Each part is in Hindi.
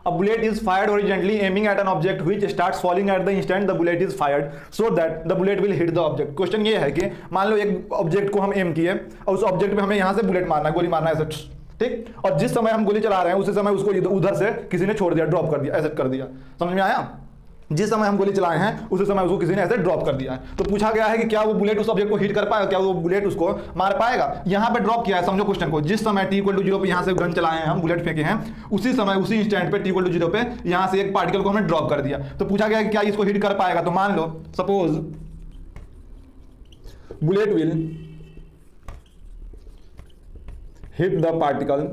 A bullet is fired horizontally aiming at an object which starts falling at the instant the bullet is fired so that the bullet will hit the object. Question ये है कि मान लो एक ऑब्जेक्ट को हम एम किए और उस ऑब्जेक्ट में हमें यहां से बुलेट मारना है, गोली मारना है ऐसे, ठीक, और जिस समय हम गोली चला रहे हैं उसी समय उसको उधर से किसी ने छोड़ दिया, ड्रॉप कर दिया, ऐसे कर दिया। समझ में आया? जिस समय हम गोली चलाए हैं उसी समय उसको किसी ने ऐसे ड्रॉप कर दिया है। तो पूछा गया है कि क्या वो बुलेट उस ऑब्जेक्ट को हिट कर पाएगा, क्या वो बुलेट उसको मार पाएगा। यहां पे ड्रॉप किया है, समझो क्वेश्चन को, जिस समय t = 0 पे यहां से गन चलाए हैं हम, बुलेट फेंके हैं, उसी समय उसी इंस्टेंट पे t = 0 पे यहां से एक पार्टिकल को हमने ड्रॉप कर दिया। तो पूछा गया कि क्या इसको हिट कर पाएगा। तो मान लो suppose bullet will hit the particle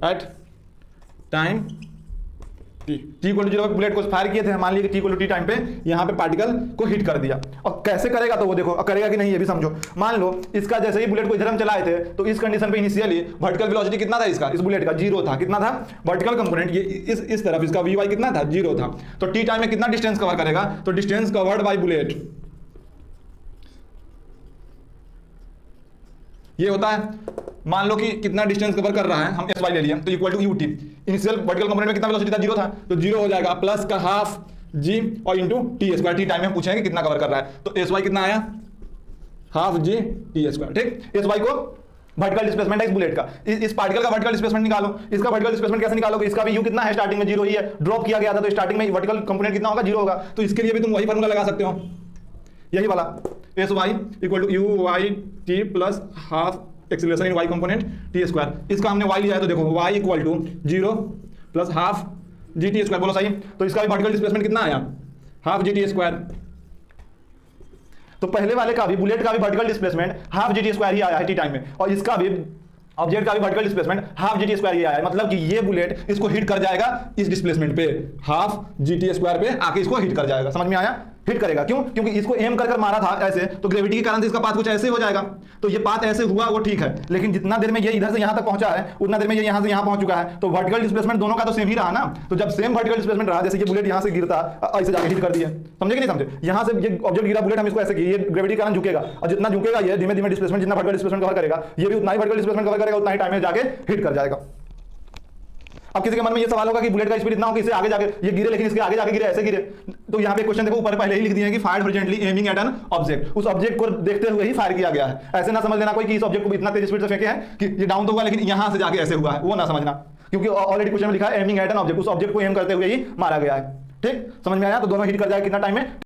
at time t = 0 पे बुलेट को फायर किए थे, मान लीजिए t = t टाइम पे यहां पे पार्टिकल को हिट कर दिया। और कैसे करेगा तो वो देखो, करेगा कि नहीं ये भी समझो। मान लो इसका जैसे ही बुलेट को इधर हम चलाए थे तो इस कंडीशन पे इनिशियली वर्टिकल वेलोसिटी कितना था इसका, इस बुलेट का 0 था। कितना था वर्टिकल कंपोनेंट, ये इस तरफ इसका vy कितना था, 0 था। तो t टाइम में कितना डिस्टेंस कवर करेगा, तो डिस्टेंस कवर्ड बाय बुलेट ये होता है, मान लो कि कितना डिस्टेंस कवर कर रहा है, हम sy ले लिया, तो equal to ut। Initial vertical component में कितना वेलोसिटी था, 0 था, तो 0 हो जाएगा प्लस का हाफ g और इंटू t²। टी टाइम में हम पूछेंगे कितना कवर कर रहा है, तो sy कितना आया, हाफ g t²। ठीक, sy को वर्टिकल डिस्प्लेसमेंट है इस बुलेट का, इस पार्टिकल का वर्टिकल डिस्प्लेसमेंट निकालो। इसका वर्टिकल डिस्प्लेसमेंट कैसे निकालोगे, इसका भी u कितना है, स्टार्टिंग में 0 ही है, ड्रॉप किया गया था, तो स्टार्टिंग में वर्टिकल कंपोनेंट कितना होगा, 0 होगा। तो इसके लिए भी तुम वही फार्मूला लगा सकते हो, यही वाला, sy = u/t plus half acceleration इन y कंपोनेंट t²। इसका हमने y लिया है, तो देखो y = 0 plus half g t²। बोलो सही। तो इसका भी वर्टिकल डिस्प्लेसमेंट कितना आया, हाफ g t²। तो पहले वाले का भी, बुलेट का भी vertical displacement half g t² ही आया है टी टाइम में, और इसका भी ऑब्जेक्ट का भी vertical displacement half g t² ही आया है। मतलब कि ये बुलेट इसको हिट कर जाएगा इस डिस्प्लेसमेंट पे, हाफ g t² पे आके इसको हिट कर जाएगा। समझ में आया? हिट करेगा, क्यों? क्योंकि इसको एम कर मारा था ऐसे, तो ग्रेविटी के कारण से इसका पाथ कुछ ऐसे हो जाएगा। तो ये पाथ ऐसे हुआ वो ठीक है, लेकिन जितना देर में ये इधर से यहां तक पहुंचा है उतना देर में ये यहां से यहां पहुंच चुका है। तो वर्टिकल डिस्प्लेसमेंट दोनों का तो सेम ही रहा ना। तो जब सेम वर्टिकल डिस्प्लेसमेंट रहा, जैसे ये बुलेट यहां से गिरता ऐसे जाके हिट कर दिया, समझे कि नहीं समझे? यहां से ये ऑब्जेक्ट गिरा, बुलेट हम इसको ऐसे किए, ये ग्रेविटी के कारण झुकेगा, और जितना झुकेगा ये धीमे धीमे डिस्प्लेसमेंट, जितना वर्टिकल डिस्प्लेसमेंट कवर करेगा ये भी उतना ही वर्टिकल डिस्प्लेसमेंट कवर करेगा, उतना ही टाइम में जाके हिट कर जाएगा। अब किसी के मन में ये सवाल होगा कि बुलेट का स्पीड इतना हो कि इससे आगे जाके ये गिरे, लेकिन इसके आगे जाके गिरे, ऐसे गिरे। तो यहाँ पे क्वेश्चन देखो, ऊपर पहले ही लिख दिया है कि fired horizontally aiming at an object, उस ऑब्जेक्ट को देखते हुए ही फायर किया गया है। ऐसे ना समझ लेना कोई कि इस ऑब्जेक्ट को इतना तेज स्पीड से फेंके हैं कि ये डाउन तो हुआ लेकिन यहां से जाके ऐसे हुआ है, वो ना समझना, क्योंकि ऑलरेडी क्वेश्चन में लिखा है एमिंग एट एन ऑब्जेक्ट, उस ऑब्जेक्ट को एम करते हुए ही मारा गया है। ठीक, समझ में आया? तो दोनों हिट कर जाएगा कितना टाइम में,